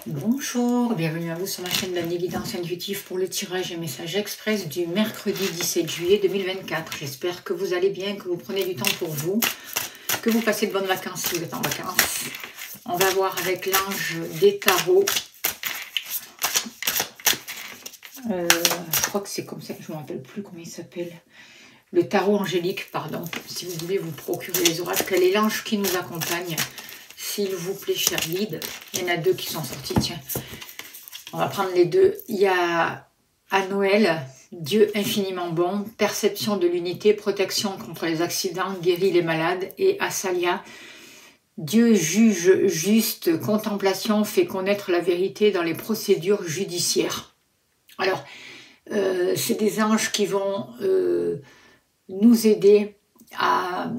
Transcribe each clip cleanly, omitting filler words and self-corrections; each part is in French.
Bonjour, bienvenue à vous sur ma chaîne d'Annie Guidance Intuitive pour le tirage et message express du mercredi 17 juillet 2024. J'espère que vous allez bien, que vous prenez du temps pour vous, que vous passez de bonnes vacances si vous êtes en vacances. On va voir avec l'ange des tarots. Je crois que c'est comme ça, je ne me rappelle plus comment il s'appelle. Le tarot angélique, pardon. Si vous voulez vous procurer les oracles, quel est l'ange qui nous accompagne? S'il vous plaît, cher guide. Il y en a deux qui sont sortis, tiens. On va prendre les deux. Il y a à Noël, Dieu infiniment bon, perception de l'unité, protection contre les accidents, guérit les malades. Et à Salia, Dieu juge juste, contemplation fait connaître la vérité dans les procédures judiciaires. Alors, c'est des anges qui vont nous aider à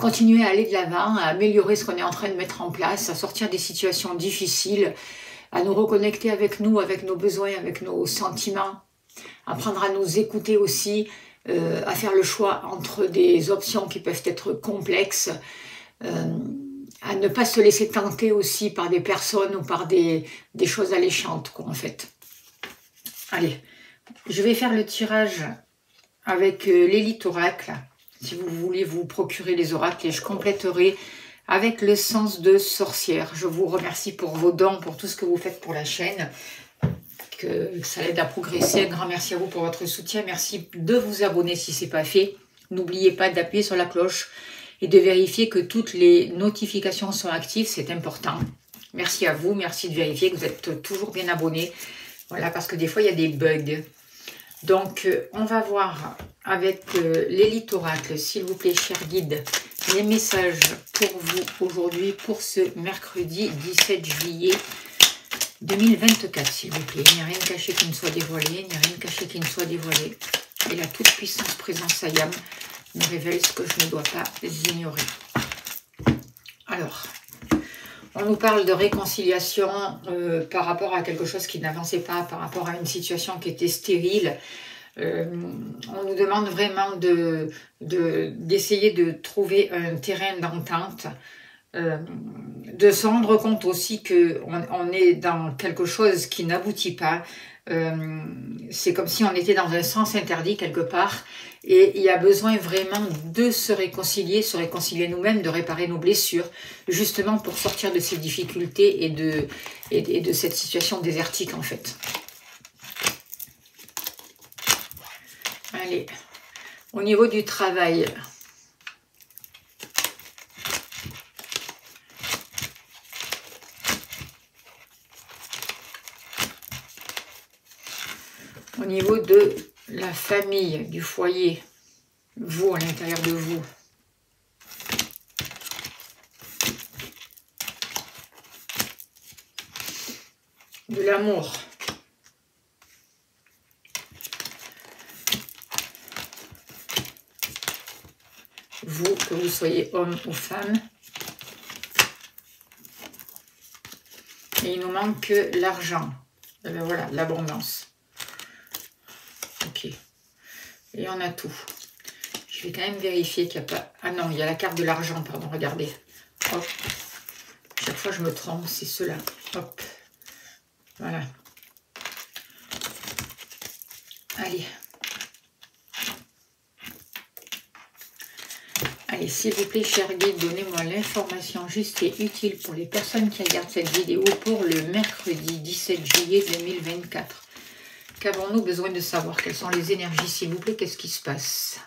continuer à aller de l'avant, à améliorer ce qu'on est en train de mettre en place, à sortir des situations difficiles, à nous reconnecter avec nous, avec nos besoins, avec nos sentiments, apprendre à nous écouter aussi, à faire le choix entre des options qui peuvent être complexes, à ne pas se laisser tenter aussi par des personnes ou par des choses alléchantes, quoi, en fait. Allez, je vais faire le tirage avec l'élite oracle. Si vous voulez vous procurer les oracles, et je compléterai avec le sens de sorcière. Je vous remercie pour vos dons, pour tout ce que vous faites pour la chaîne, que ça aide à progresser. Un grand merci à vous pour votre soutien. Merci de vous abonner si ce n'est pas fait. N'oubliez pas d'appuyer sur la cloche et de vérifier que toutes les notifications sont actives, c'est important. Merci à vous, merci de vérifier que vous êtes toujours bien abonnés. Voilà, parce que des fois, il y a des bugs. Donc, on va voir avec l'élite oracle, s'il vous plaît, cher guide, les messages pour vous aujourd'hui, pour ce mercredi 17 juillet 2024, s'il vous plaît. Il n'y a rien de caché qui ne soit dévoilé, il n'y a rien de caché qui ne soit dévoilé. Et la toute-puissance présence Ayam me révèle ce que je ne dois pas ignorer. Alors, on nous parle de réconciliation par rapport à quelque chose qui n'avançait pas, par rapport à une situation qui était stérile. On nous demande vraiment d'essayer de trouver un terrain d'entente, de se rendre compte aussi qu'on est dans quelque chose qui n'aboutit pas. C'est comme si on était dans un sens interdit quelque part. Et il y a besoin vraiment de se réconcilier nous-mêmes, de réparer nos blessures, justement pour sortir de ces difficultés et de cette situation désertique en fait. Allez, au niveau du travail, au niveau de la famille, du foyer, vous à l'intérieur de vous. De l'amour. Vous, que vous soyez homme ou femme. Et il nous manque que l'argent. Et bien voilà, l'abondance. Ok. Et on a tout. Je vais quand même vérifier qu'il n'y a pas... Ah non, il y a la carte de l'argent, pardon, regardez. Hop. Chaque fois je me trompe, c'est cela. Hop. Voilà. Allez. Allez, s'il vous plaît, cher guide, donnez-moi l'information juste et utile pour les personnes qui regardent cette vidéo pour le mercredi 17 juillet 2024. Qu'avons-nous besoin de savoir? Quelles sont les énergies, s'il vous plaît? Qu'est-ce qui se passe?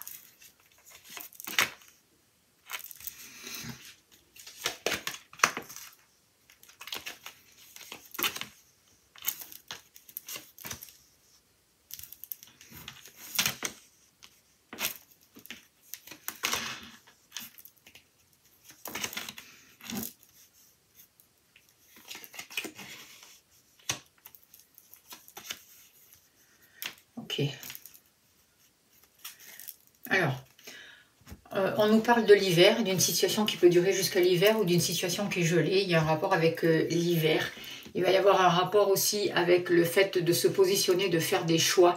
Ok. Alors, on nous parle de l'hiver, d'une situation qui peut durer jusqu'à l'hiver ou d'une situation qui est gelée. Il y a un rapport avec l'hiver. Il va y avoir un rapport aussi avec le fait de se positionner, de faire des choix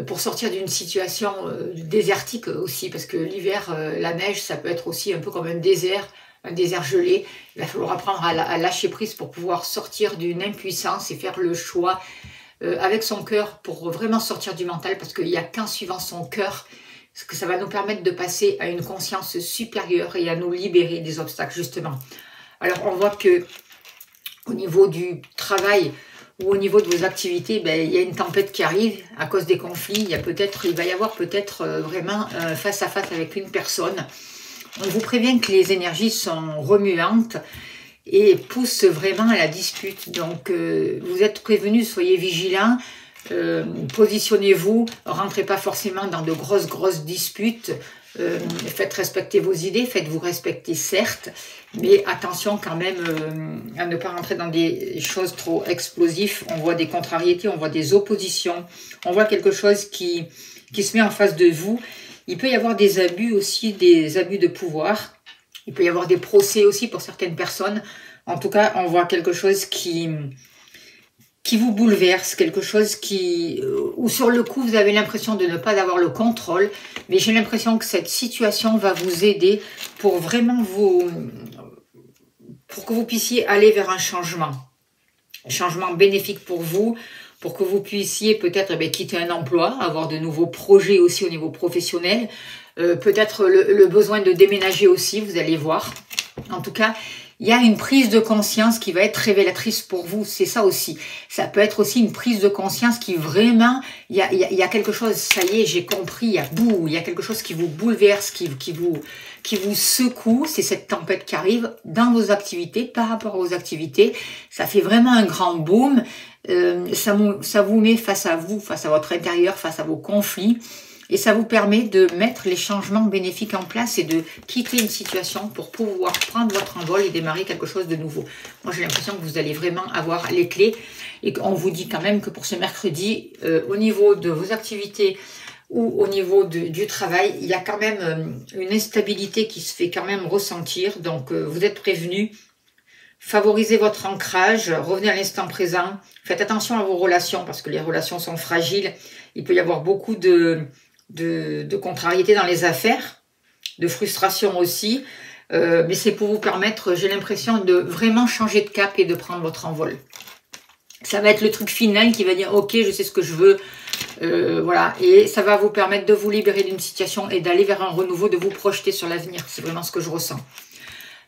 pour sortir d'une situation désertique aussi. Parce que l'hiver, la neige, ça peut être aussi un peu comme un désert un désert gelé. Il va falloir apprendre à lâcher prise pour pouvoir sortir d'une impuissance et faire le choix avec son cœur pour vraiment sortir du mental, parce qu'il n'y a qu'en suivant son cœur que ça va nous permettre de passer à une conscience supérieure et à nous libérer des obstacles, justement. Alors, on voit que au niveau du travail ou au niveau de vos activités, ben, il y a une tempête qui arrive à cause des conflits. Il va y avoir peut-être vraiment face à face avec une personne. On vous prévient que les énergies sont remuantes et poussent vraiment à la dispute. Donc, vous êtes prévenus, soyez vigilants. Positionnez-vous, rentrez pas forcément dans de grosses disputes, faites respecter vos idées, faites-vous respecter certes, mais attention quand même à ne pas rentrer dans des choses trop explosives. On voit des contrariétés, on voit des oppositions, on voit quelque chose qui se met en face de vous. Il peut y avoir des abus aussi, des abus de pouvoir, il peut y avoir des procès aussi pour certaines personnes. En tout cas, on voit quelque chose qui vous bouleverse, quelque chose où sur le coup vous avez l'impression de ne pas avoir le contrôle, mais j'ai l'impression que cette situation va vous aider pour vraiment pour que vous puissiez aller vers un changement bénéfique pour vous, pour que vous puissiez peut-être quitter un emploi, avoir de nouveaux projets aussi au niveau professionnel, peut-être le besoin de déménager aussi, vous allez voir. En tout cas, il y a une prise de conscience qui va être révélatrice pour vous, c'est ça aussi. Ça peut être aussi une prise de conscience qui vraiment, il y a quelque chose, ça y est, j'ai compris, il y a quelque chose qui vous bouleverse, qui vous secoue, c'est cette tempête qui arrive dans vos activités, par rapport aux activités. Ça fait vraiment un grand boom, ça vous met face à vous, face à votre intérieur, face à vos conflits. Et ça vous permet de mettre les changements bénéfiques en place et de quitter une situation pour pouvoir prendre votre envol et démarrer quelque chose de nouveau. Moi, j'ai l'impression que vous allez vraiment avoir les clés. Et qu'on vous dit quand même que pour ce mercredi, au niveau de vos activités ou au niveau du travail, il y a quand même une instabilité qui se fait quand même ressentir. Donc, vous êtes prévenus. Favorisez votre ancrage, revenez à l'instant présent. Faites attention à vos relations parce que les relations sont fragiles. Il peut y avoir beaucoup de contrariété dans les affaires, de frustration aussi, mais c'est pour vous permettre, j'ai l'impression, de vraiment changer de cap et de prendre votre envol. Ça va être le truc final qui va dire, ok, je sais ce que je veux, voilà, et ça va vous permettre de vous libérer d'une situation et d'aller vers un renouveau, de vous projeter sur l'avenir, c'est vraiment ce que je ressens.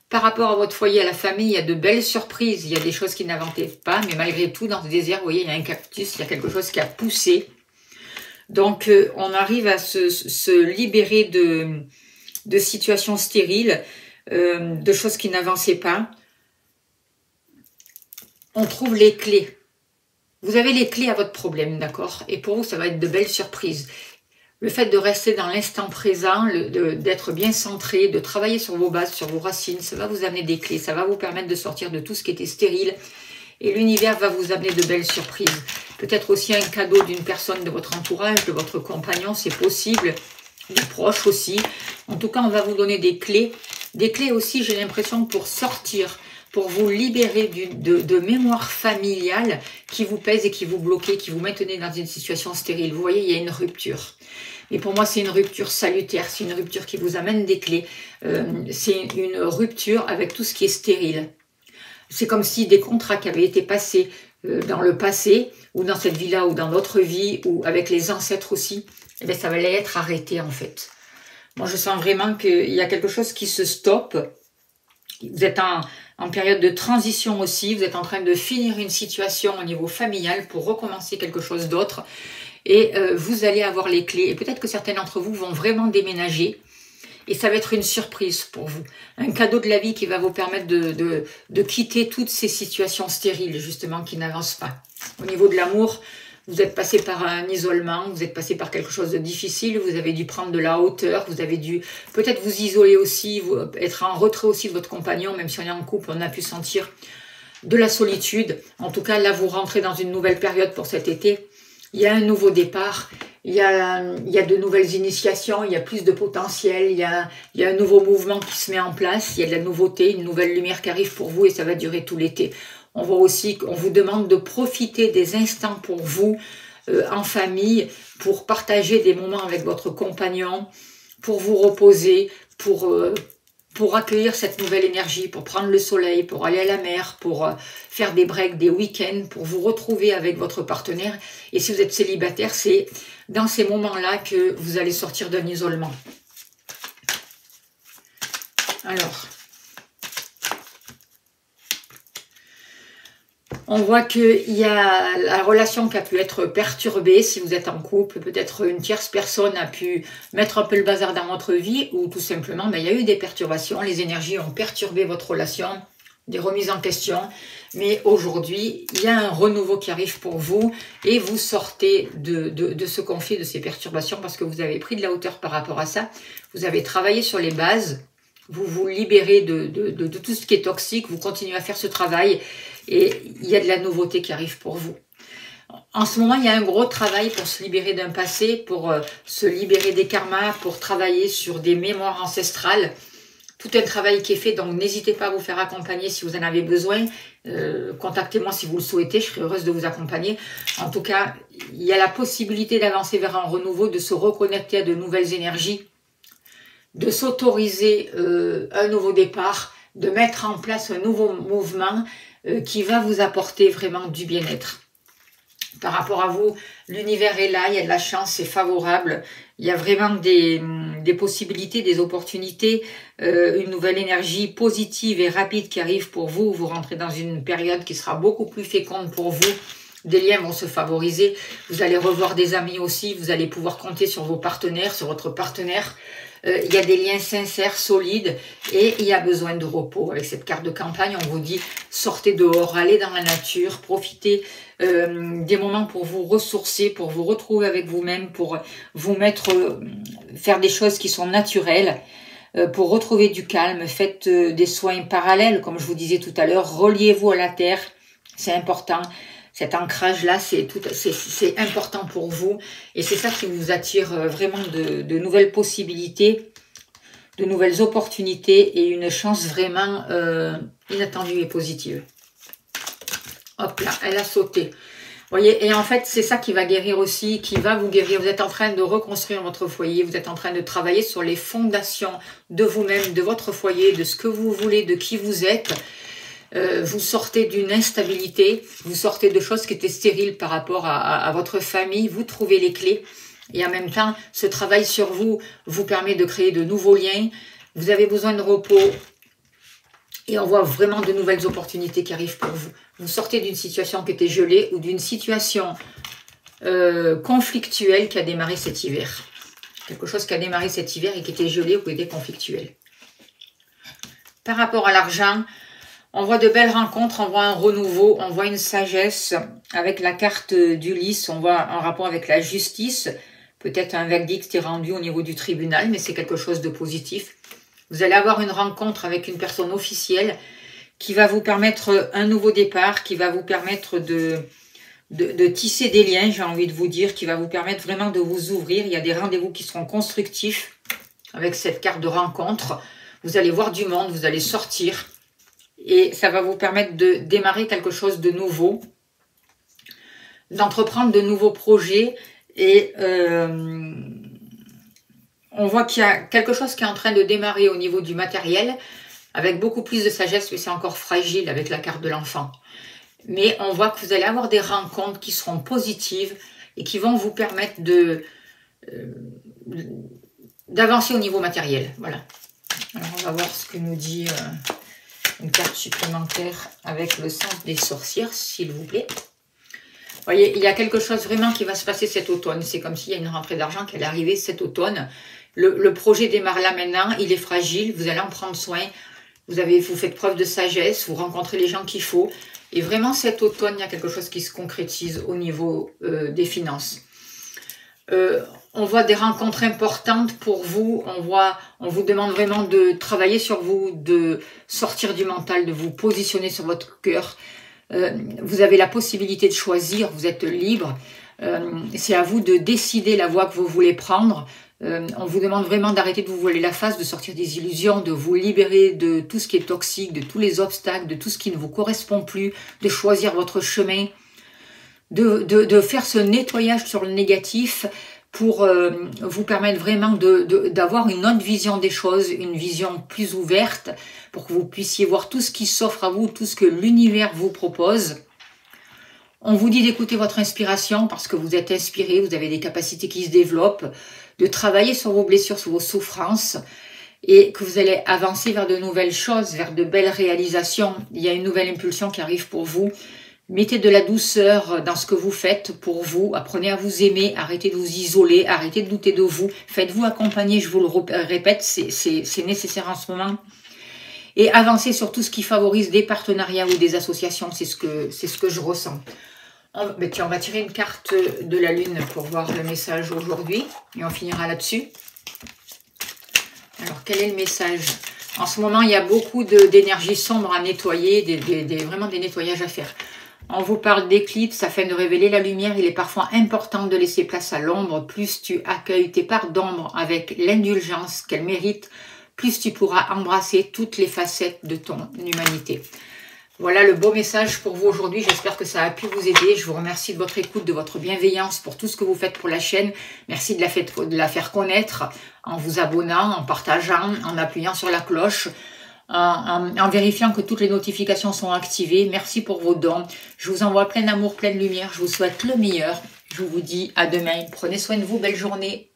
Par rapport à votre foyer, à la famille, il y a de belles surprises, il y a des choses qui n'inventaient pas, mais malgré tout, dans ce désert, vous voyez, il y a un cactus, il y a quelque chose qui a poussé. Donc, on arrive à se libérer de situations stériles, de choses qui n'avançaient pas. On trouve les clés. Vous avez les clés à votre problème, d'accord? Et pour vous, ça va être de belles surprises. Le fait de rester dans l'instant présent, d'être bien centré, de travailler sur vos bases, sur vos racines, ça va vous amener des clés, ça va vous permettre de sortir de tout ce qui était stérile. Et l'univers va vous amener de belles surprises. Peut-être aussi un cadeau d'une personne de votre entourage, de votre compagnon, c'est possible, des proches aussi. En tout cas, on va vous donner des clés. Des clés aussi, j'ai l'impression, pour sortir, pour vous libérer de mémoire familiale qui vous pèse et qui vous bloquait, qui vous maintenait dans une situation stérile. Vous voyez, il y a une rupture. Et pour moi, c'est une rupture salutaire, c'est une rupture qui vous amène des clés. C'est une rupture avec tout ce qui est stérile. C'est comme si des contrats qui avaient été passés dans le passé, ou dans cette vie-là, ou dans notre vie, ou avec les ancêtres aussi, eh bien, ça va être arrêté en fait. Moi, je sens vraiment qu'il y a quelque chose qui se stoppe. Vous êtes en période de transition aussi, vous êtes en train de finir une situation au niveau familial pour recommencer quelque chose d'autre. Et vous allez avoir les clés. Et peut-être que certains d'entre vous vont vraiment déménager. Et ça va être une surprise pour vous. Un cadeau de la vie qui va vous permettre de quitter toutes ces situations stériles, justement, qui n'avancent pas. Au niveau de l'amour, vous êtes passé par un isolement, vous êtes passé par quelque chose de difficile, vous avez dû prendre de la hauteur, vous avez dû peut-être vous isoler aussi, être en retrait aussi de votre compagnon, même si on est en couple, on a pu sentir de la solitude. En tout cas, là, vous rentrez dans une nouvelle période pour cet été. Il y a un nouveau départ. Il y a de nouvelles initiations, il y a plus de potentiel, il y a un nouveau mouvement qui se met en place, il y a de la nouveauté, une nouvelle lumière qui arrive pour vous et ça va durer tout l'été. On voit aussi qu'on vous demande de profiter des instants pour vous, en famille, pour partager des moments avec votre compagnon, pour vous reposer, pour pour accueillir cette nouvelle énergie, pour prendre le soleil, pour aller à la mer, pour faire des breaks, des week-ends, pour vous retrouver avec votre partenaire. Et si vous êtes célibataire, c'est dans ces moments-là que vous allez sortir d'un isolement. Alors, on voit qu'il y a la relation qui a pu être perturbée si vous êtes en couple. Peut-être une tierce personne a pu mettre un peu le bazar dans votre vie ou tout simplement, il y a eu des perturbations. Les énergies ont perturbé votre relation, des remises en question. Mais aujourd'hui, il y a un renouveau qui arrive pour vous et vous sortez de ce conflit, de ces perturbations parce que vous avez pris de la hauteur par rapport à ça. Vous avez travaillé sur les bases. Vous vous libérez de tout ce qui est toxique. Vous continuez à faire ce travail. Et il y a de la nouveauté qui arrive pour vous. En ce moment, il y a un gros travail pour se libérer d'un passé, pour se libérer des karmas, pour travailler sur des mémoires ancestrales. Tout un travail qui est fait, donc n'hésitez pas à vous faire accompagner si vous en avez besoin. Contactez-moi si vous le souhaitez, je serai heureuse de vous accompagner. En tout cas, il y a la possibilité d'avancer vers un renouveau, de se reconnecter à de nouvelles énergies, de s'autoriser un nouveau départ, de mettre en place un nouveau mouvement qui va vous apporter vraiment du bien-être. Par rapport à vous, l'univers est là, il y a de la chance, c'est favorable. Il y a vraiment des possibilités, des opportunités, une nouvelle énergie positive et rapide qui arrive pour vous. Vous rentrez dans une période qui sera beaucoup plus féconde pour vous. Des liens vont se favoriser. Vous allez revoir des amis aussi. Vous allez pouvoir compter sur vos partenaires, sur votre partenaire. Il y a des liens sincères, solides et il y a besoin de repos. Avec cette carte de campagne, on vous dit sortez dehors, allez dans la nature, profitez des moments pour vous ressourcer, pour vous retrouver avec vous-même, pour vous mettre, faire des choses qui sont naturelles, pour retrouver du calme. Faites des soins parallèles, comme je vous disais tout à l'heure, reliez-vous à la terre, c'est important. Cet ancrage-là, c'est important pour vous. Et c'est ça qui vous attire vraiment de nouvelles possibilités, de nouvelles opportunités et une chance vraiment inattendue et positive. Hop là, elle a sauté. Vous voyez, et en fait, c'est ça qui va guérir aussi, qui va vous guérir. Vous êtes en train de reconstruire votre foyer, vous êtes en train de travailler sur les fondations de vous-même, de votre foyer, de ce que vous voulez, de qui vous êtes. Vous sortez d'une instabilité, vous sortez de choses qui étaient stériles par rapport à votre famille, vous trouvez les clés et en même temps, ce travail sur vous vous permet de créer de nouveaux liens, vous avez besoin de repos et on voit vraiment de nouvelles opportunités qui arrivent pour vous. Vous sortez d'une situation qui était gelée ou d'une situation conflictuelle qui a démarré cet hiver. Quelque chose qui a démarré cet hiver et qui était gelé ou qui était conflictuel. Par rapport à l'argent, on voit de belles rencontres, on voit un renouveau, on voit une sagesse. Avec la carte d'Ulysse, on voit un rapport avec la justice. Peut-être un verdict est rendu au niveau du tribunal, mais c'est quelque chose de positif. Vous allez avoir une rencontre avec une personne officielle qui va vous permettre un nouveau départ, qui va vous permettre de tisser des liens, j'ai envie de vous dire, qui va vous permettre vraiment de vous ouvrir. Il y a des rendez-vous qui seront constructifs avec cette carte de rencontre. Vous allez voir du monde, vous allez sortir. Et ça va vous permettre de démarrer quelque chose de nouveau, d'entreprendre de nouveaux projets. Et on voit qu'il y a quelque chose qui est en train de démarrer au niveau du matériel, avec beaucoup plus de sagesse, mais c'est encore fragile avec la carte de l'enfant. Mais on voit que vous allez avoir des rencontres qui seront positives et qui vont vous permettre d'avancer au niveau matériel. Voilà. Alors on va voir ce que nous dit... une carte supplémentaire avec le sens des sorcières, s'il vous plaît. Vous voyez, il y a quelque chose vraiment qui va se passer cet automne. C'est comme s'il y a une rentrée d'argent qui allait arriver cet automne. Le projet démarre là maintenant, il est fragile, vous allez en prendre soin. Vous faites preuve de sagesse, vous rencontrez les gens qu'il faut. Et vraiment cet automne, il y a quelque chose qui se concrétise au niveau des finances. On voit des rencontres importantes pour vous, on vous demande vraiment de travailler sur vous, de sortir du mental, de vous positionner sur votre cœur. Vous avez la possibilité de choisir, vous êtes libre. C'est à vous de décider la voie que vous voulez prendre. On vous demande vraiment d'arrêter de vous voiler la face, de sortir des illusions, de vous libérer de tout ce qui est toxique, de tous les obstacles, de tout ce qui ne vous correspond plus, de choisir votre chemin, de faire ce nettoyage sur le négatif, pour vous permettre vraiment d'avoir une autre vision des choses, une vision plus ouverte, pour que vous puissiez voir tout ce qui s'offre à vous, tout ce que l'univers vous propose. On vous dit d'écouter votre inspiration parce que vous êtes inspiré, vous avez des capacités qui se développent, de travailler sur vos blessures, sur vos souffrances, et que vous allez avancer vers de nouvelles choses, vers de belles réalisations. Il y a une nouvelle impulsion qui arrive pour vous. Mettez de la douceur dans ce que vous faites pour vous. Apprenez à vous aimer, arrêtez de vous isoler, arrêtez de douter de vous. Faites-vous accompagner, je vous le répète, c'est nécessaire en ce moment. Et avancez sur tout ce qui favorise des partenariats ou des associations, c'est ce que je ressens. Tiens, on va tirer une carte de la Lune pour voir le message aujourd'hui. Et on finira là-dessus. Alors, quel est le message? En ce moment, il y a beaucoup d'énergie sombre à nettoyer, vraiment des nettoyages à faire. On vous parle d'éclipse afin de révéler la lumière. Il est parfois important de laisser place à l'ombre. Plus tu accueilles tes parts d'ombre avec l'indulgence qu'elles méritent, plus tu pourras embrasser toutes les facettes de ton humanité. Voilà le beau message pour vous aujourd'hui. J'espère que ça a pu vous aider. Je vous remercie de votre écoute, de votre bienveillance pour tout ce que vous faites pour la chaîne. Merci de la faire connaître en vous abonnant, en partageant, en appuyant sur la cloche, en vérifiant que toutes les notifications sont activées. Merci pour vos dons. Je vous envoie plein d'amour, plein de lumière. Je vous souhaite le meilleur. Je vous dis à demain. Prenez soin de vous. Belle journée.